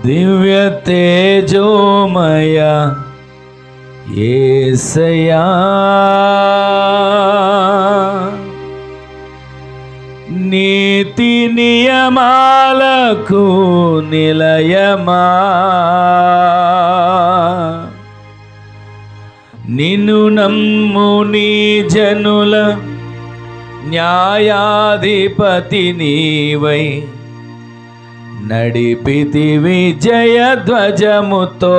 దివ్య తేజోమయ యేసయ్యా, నీతి నియమాలకు నిలయమా, నిన్ను నమ్ము నీ జనుల న్యాయాధిపతి నీవై నడిపితి విజయ ధ్వజముతో.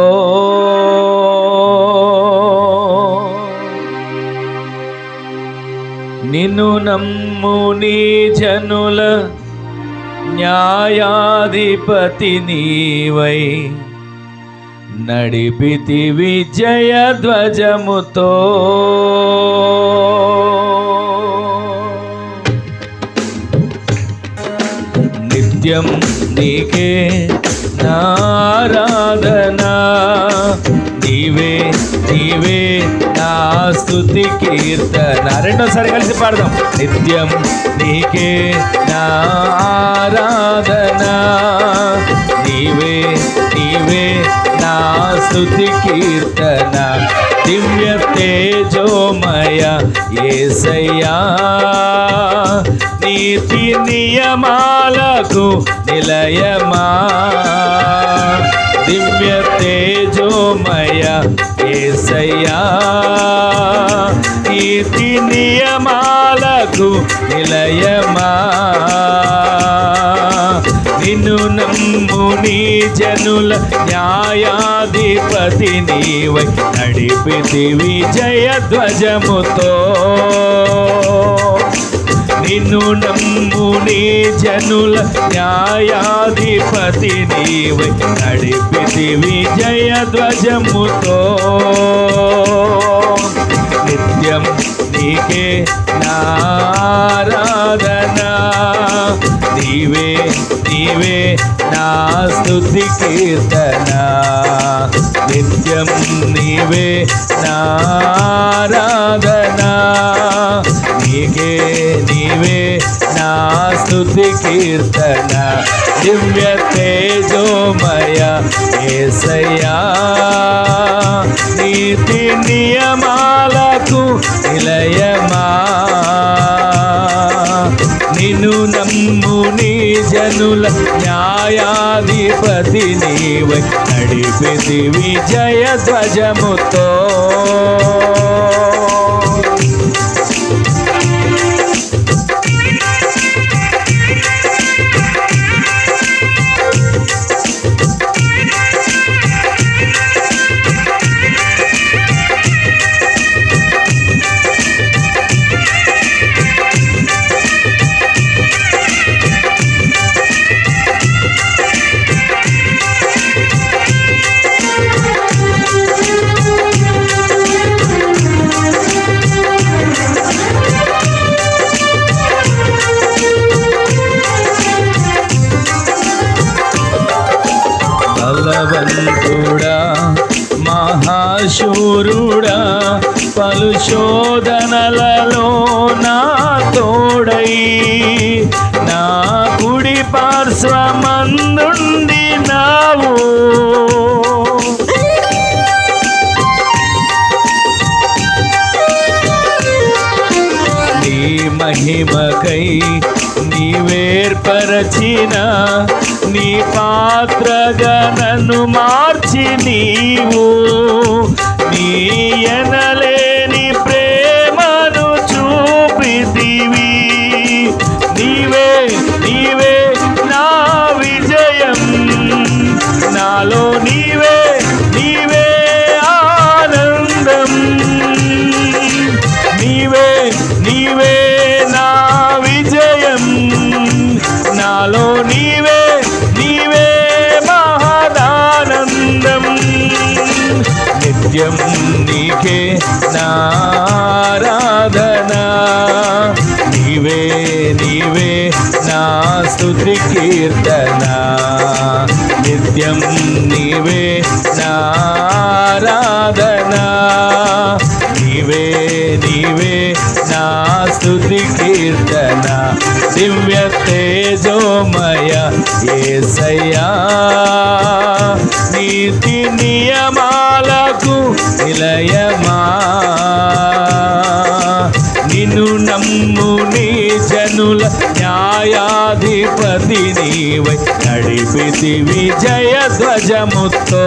నిన్ను నమ్ము నీ జనుల న్యాయాధిపతి నీవై నడిపితి విజయ ధ్వజముతో. నిత్యం నీకే నారాధనా, నీవే నీవే నా స్తుతి కీర్తన. రెండోసారి కలిసి పాడదాం. నిత్యం నీకే నారాధనా, నీవే నీవే నా స్తుతి కీర్తన. దివ్య తేజోమయ యేసయ్యా, నీతి నియమాలకు నిలయమా, దివ్య తేజోమయ యేసయ్యా, నీతి నియమాలకు నిలయమా, నిన్ను నమ్ము నీ జనుల న్యాయాధిపతి నీవై నడిపితి విజయ ధ్వజముతో. నిన్ను నమ్ము నీ జనుల న్యాయాధిపతి నీవై నడిపితి విజయ ధ్వజముతో. నిత్యం నీకే నారాధనా, నీవే నీవే నా స్తుతి కీర్తన. నిత్యం నీవే నారాధనా, నీకే నీవే నా స్తుతి కీర్తన. దివ్య తేజోమయ యేసయ్యా, నీతి నియమాలకు నిలయమా, నిన్ను నమ్ము నీ జనుల న్యాయాధిపతి నీవై నడిపితి విజయ ధ్వజముతో. బలవంతుడా మహాశూరుడా, పలు శోధనలలో నా తోడై నా కుడి పార్శ్వమందుండినావు. నీ మహిమకై నీవేర్పరచిన నీ పాత్రగా నన్ను మార్చి నీవు నీ ఎనలేని ప్రేమను చూపితివి. నీవే నీవే నా విజయం, నాలో నీవే నీవే ఆనందం. నీవే నీవే నా విజయం, నాలో నీవే నీవే మహదానందం. నిత్యం నీకే నారాధనా, నీవే నీవే నా స్తుతి కీర్తన. నిత్యం నీవే నారాధనా, నీవే నీవే నా స్తుతి కీర్తన. దివ్య తేజోమయ యేసయ్యా, నీవై నడిపితివి జయ ధ్వజముతో.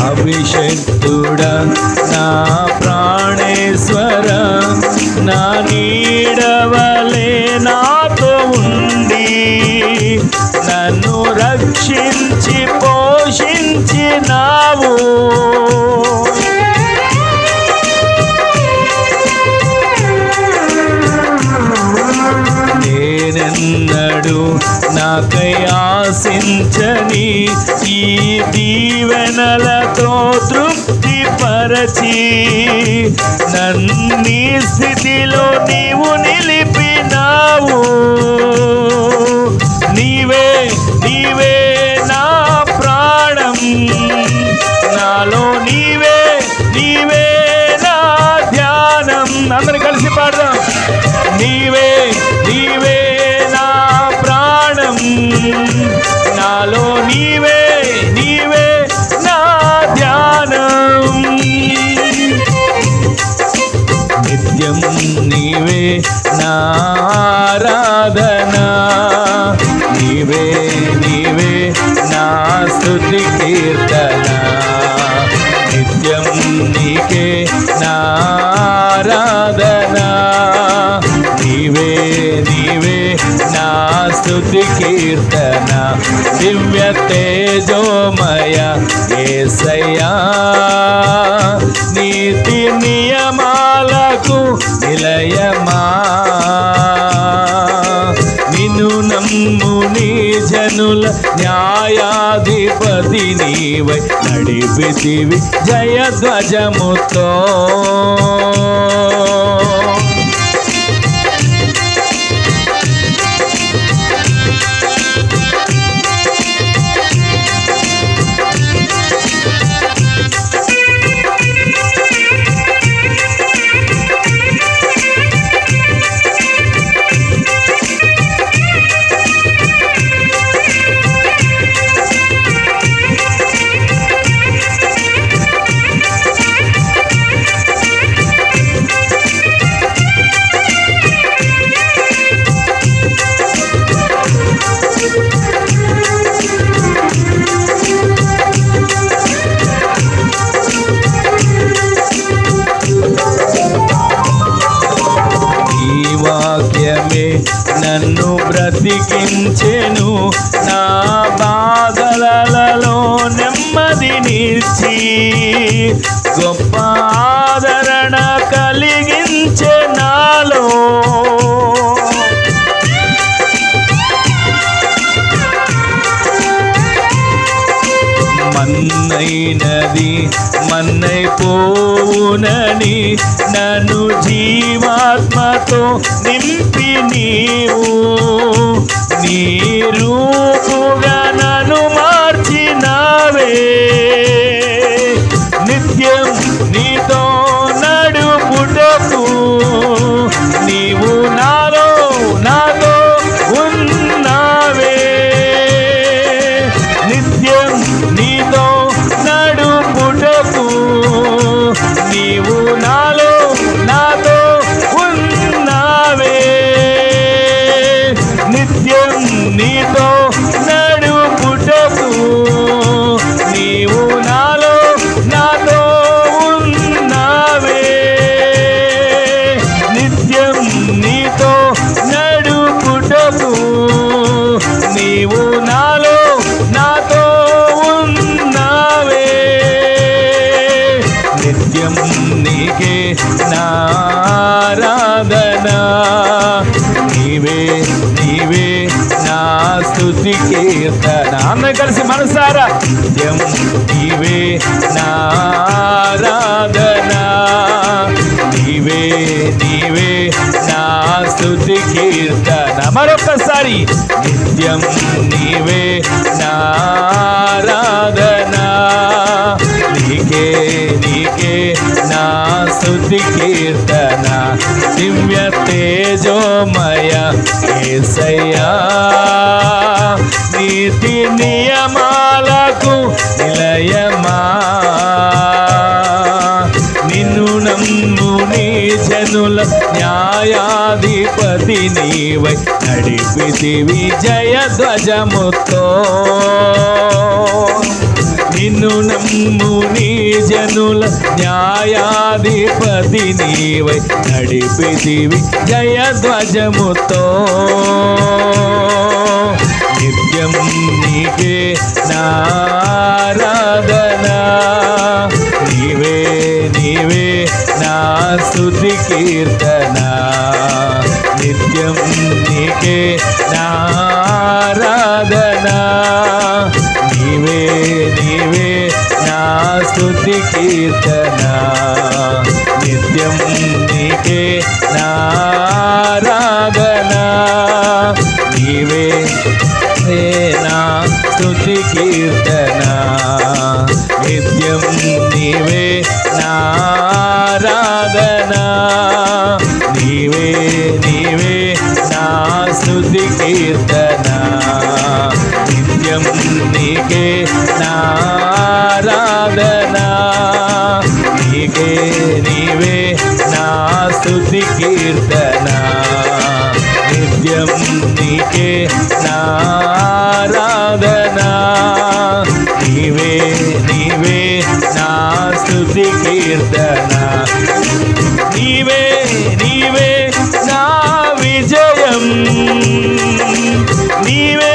అభిషక్తుడా నా ప్రాణేశ్వర, నా నీడవలే నాతో ఉండి నన్ను రక్షించి పోషించినావు. నేనెన్నడు నాకై ఆశించని ఈ దీవెనలతో తృప్తిపరచి నన్నీ స్థితిలో నీవు నిలిపినావు. నీవే నీవే నా ప్రాణం, నాలో నీవే నీవే నా ధ్యానం. అందరం కలిసి పాడదాం. నీవే నీవే నా ప్రాణం, నాలో నీవే నీవే నా ధ్యానం. నిత్యం నీవే నా ఆరాధన, నీవే నీవే నా స్తుతి కీర్తన. నిత్యం నీకే నా ఆరాధన, నీవే నీవే నా స్తుతి కీర్తన. దివ్య తేజోమయ యేసయ్యా, నీతి నియమాలకు నిలయమా, నిన్ను నమ్ముని జనుల న్యాయాధిపతి నీవై నడిపితివి జయ ధ్వజముతో. వాక్యమే నన్ను బ్రతికించెను, నా బాధలలో నెమ్మదినిచ్చి గొప్ప ఆదరణ కలిగించే నాలో. మన్నైనది మన్నైపోవునని నన్ను జీవాత్మతో నింపి నీవు నీ రూపుగా నన్ను మార్చినావే. నిత్యం నీతో నడుపుటకు నీవు నాలో నాతో ఉన్నావే. నిత్యం నీతో నడుపుటకు నీవు నాలో నాతో ఉన్నావే. నిత్యం నీతో నడుపుటకు నీవు నాలో నాతో ఉన్నావే. నిత్యం నీతో నడుపుటకు నీవు నాలో నాతో ఉన్నావే. నిత్యం నీకే నా ఆరాధన, నీవే నీవే నా స్తుతి కీర్తన. అందరం కలిసి మనసారా నిత్యం నీవే నా ఆరాధన, నీవే నీవే నా స్తుతి కీర్తన. మరొకసారి నిత్యం నీవే నా ఆరాధన, నీకే నీకే నా స్తుతి కీర్తన. దివ్య తేజోమయ యేసయ్యా, నీతి నియమాలకు నిలయమా, నిన్ను నమ్ము నీ జనుల న్యాయాధిపతి నీవై నడిపితివి జయధ్వజముతో. నిన్ను నమ్ము నీ జనుల న్యాయాధిపతి నీవై నడిపితివి జయధ్వజముతో. నిత్యం నీకే నా ఆరాధన, నీవే నీవే నా స్తుతి కీర్తన. నిత్యం నీకే నా ఆరాధన, నీవే నీవే నా స్తుతి కీర్తన. నిత్యం నీకే నా ఆరాధన, నీవే నా స్తుతి కీర్తన. నిత్యం నీవే నా ఆరాధన, నీవే నీవే నా స్తుతి కీర్తన. నిత్యం నీకే నా ఆరాధన, నీకే నీవే నా స్తుతి కీర్తన. నిత్యం నీకే నా ఆరాధన, నీవే నీవే నా స్తుతి కీర్తన. నీవే నీవే నా విజయం, నీవే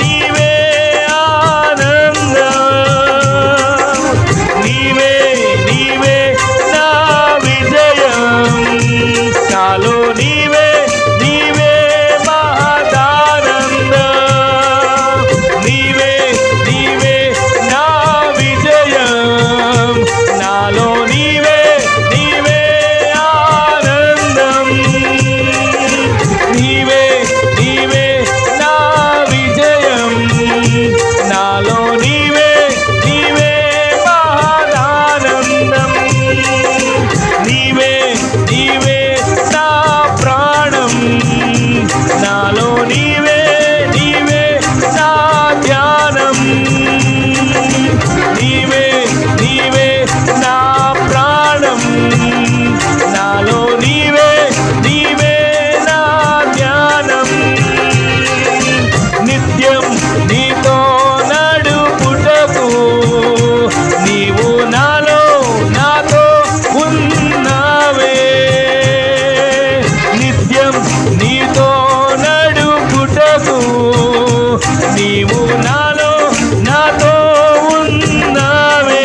నీవే ఆనందం, నీవే నీవే నా విజయం. నాలో నీవే నీవే మహదానందం, నీవే నీవే నా విజయం. నాలో నీవే నీవే ఆనందం, నీవే నీవే నా విజయం. నాలో నీవే నీవే మహదానందం, నీవే నీవే నా ప్రాణం. నాలో నీవే నీవే నా ధ్యానం, నీవే నీవే నా ప్రాణం. నాలో నీవే నీవే నా ధ్యానం. నిత్యం నీతో నడుపుటకు నీవు నాలో నాతో ఉన్నావే. నిత్యం నీతో నడుపుటకు నీవు నాలో నాతో ఉన్నావే.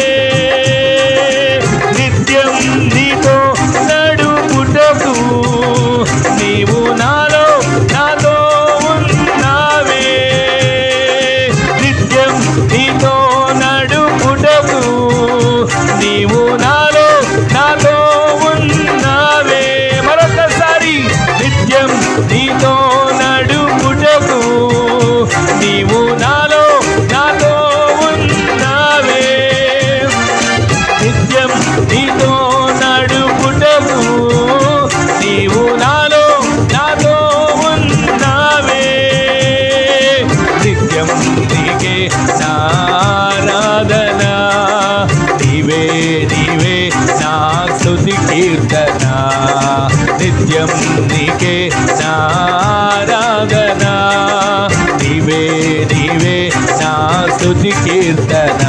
నిత్యం నీతో నడుపుటకు నీవు నాలో నాతో ఉన్నావే. నిత్యం నీతో నడుపుటకు నీవు నాలో నాతో ఉన్నావే. మరొకసారి నిత్యం నీతో నడుపుటకు నీవు నాలో నాతో ఉన్నావే. నిత్యం నీతో నడుపుటకు నీవు నాలో నాతో ఉన్నావే. నిత్యం నీకే నా ఆరాధన, నీవే నీవే నా స్తుతి కీర్తన. నిత్యం నీకే నా ఆరాధన, నీవే నీవే నా స్తుతి కీర్తన.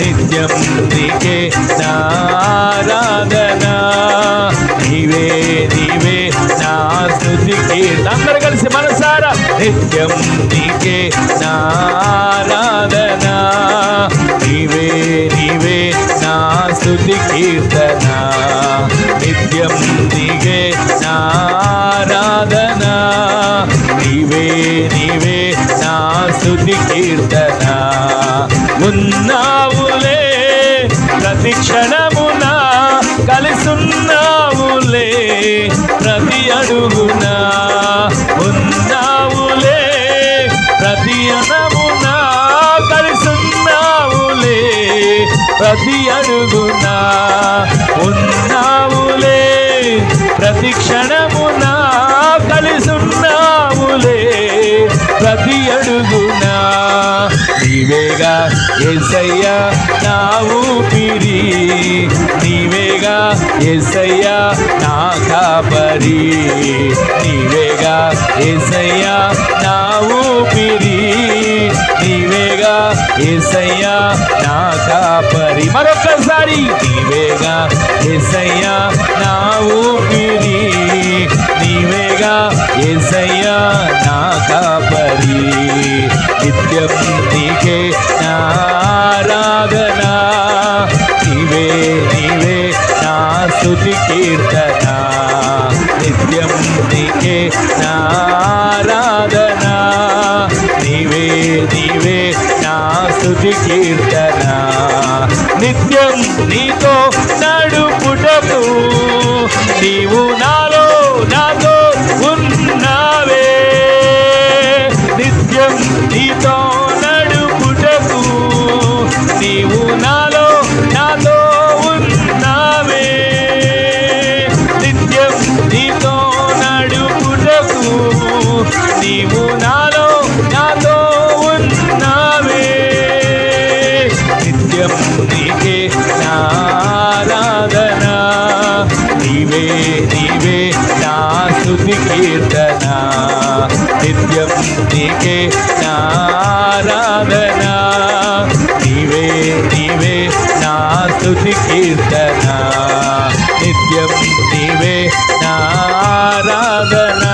నిత్యం నీకే నా ఆరాధన, నీవే నీవే నా స్తుతి కీర్తన. అందరూ కలిసి మనసారా నిత్యం నీకే నా ఆరాధన, నీవే నీవే నా స్తుతి కీర్తన. నిత్యం నీకే నా ఆరాధన, నీవే నీవే నీవే నా స్తుతి కీర్తన. ఉన్నావులే ప్రతి క్షణమున, కలిసున్నావులే ప్రతి అడుగున. ఉన్నావులే ప్రతి అణమున, కలిసున్నావులే ప్రతి అడుగున. ఉన్నావులే ప్రతి క్షణమున, కలిసున్నావులే ప్రతి అడుగున. నీవేగా యేసయ్యా నా ఊపిరి, నీవేగా యేసయ్యా నా కాపరి. నీవేగా యేసయ్యా నా ఊపిరి, నీవేగా యేసయ్యా నా కాపరి. మరొకసారి నీవేగా యేసయ్యా నా ఊపిరి, నీవేగా యేసయ్యా నా కాపరి. నిత్యం నీకే నా ఆరాధన, నీవే నీవే నా స్తుతి కీర్తన. నిత్యం నీకే నా ఆరాధన, నీవే నీవే నా స్తుతి కీర్తన. నిత్యం నీతో నడుపుటకు నీవు నాలో నాతో ఉన్నావే. నిత్యం నీతో నడుపుటకు నీవు నాలో నాతో ఉన్నావే. నిత్యం నీతో నడుపుటకు నీవు నాలో నాతో ఉన్నావే. నిత్యం నీకే నా ఆరాధన, నీవే నీవే నా స్తుతి కీర్తన. నిత్యం నీకే నా ఆరాధన, నీవే నీవే నా స్తుతి కీర్తన. నిత్యం నీవే నా ఆరాధన,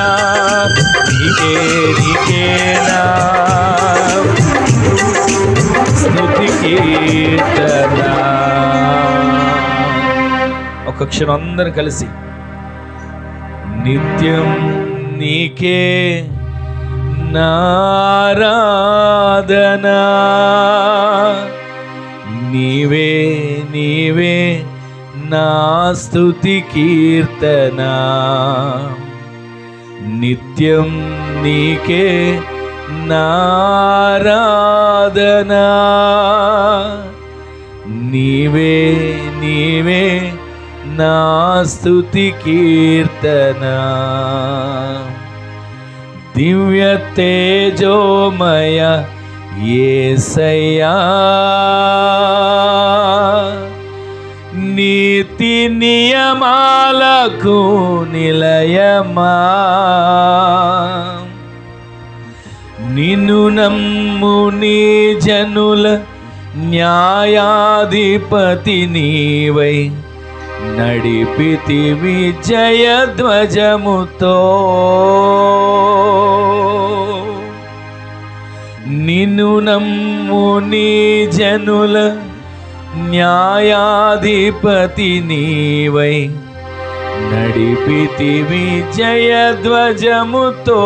నీకే నీకే నా స్తుతి కీర్తన. ఒక క్షణం అందరూ కలిసి నిత్యం నీకే నారాధన, నీవే నీవే నా స్తుతి కీర్తన. నిత్యం నీకే నారాధన, నీవే నీవే నా స్తుతి కీర్తన. దివ్య తేజోమయ యేసయ్యా, నీతి నియమాలకు నిలయమా. నిన్ను నమ్ము నీ జనుల న్యాయాధిపతి నీవై, నడిపితివి జయధ్వజముతో. నిన్ను నమ్ము నీ జనుల న్యాయాధిపతి నీవై, నడిపితివి జయధ్వజముతో.